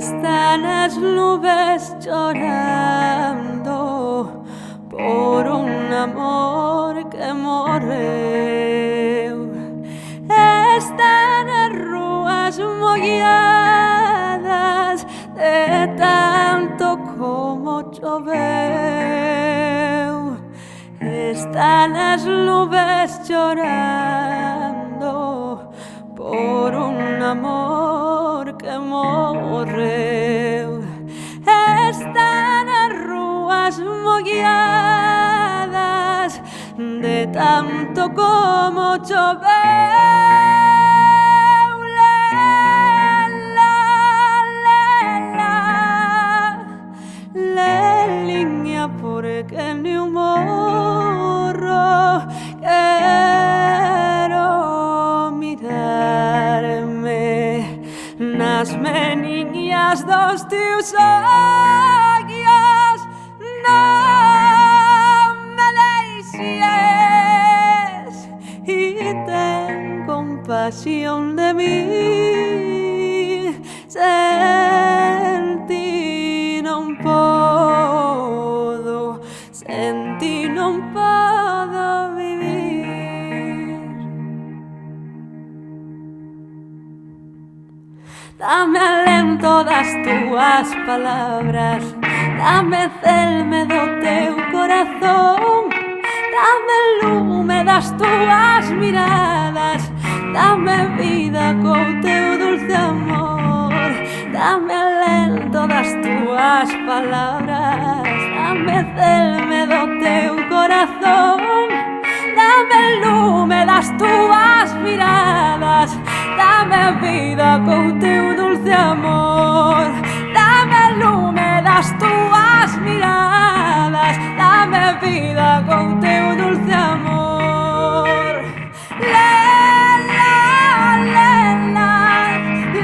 Están as nubes chorando por un amor que morreu. Están as rúas molladas de tanto como choveu. Están as nubes chorando por un amor que morreu. Están as rúas molladas de tanto como choveu. Leliña, porque ni un morro quero mirarme nas meniñas dos teus ollos. Non me deixes e ten compasión de mí. Sen ti non podo, sen ti non podo vivir. Dame alento das túas palabras, dame celme do teu corazón, dame lume das túas miradas, dame vida co teu dulce amor. Dame alento das túas palabras, dame celme do teu corazón, dame lume das túas miradas, dame vida co teu dulce amor. Dame lume das túas miradas, dame vida co teu dulce amor.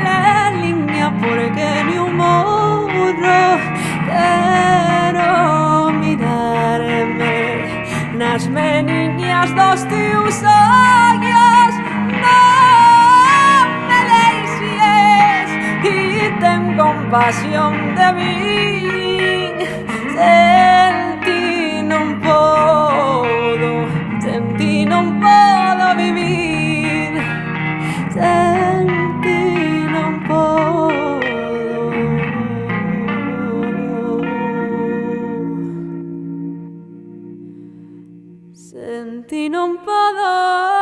Leliña, porque ni un morro quero mirarme nas meniñas dos teus ollos. Non me deixes e ten compasión de mí. Sen ti non podo, sen ti non podo vivir. Sen ti non podo, sen ti non podo.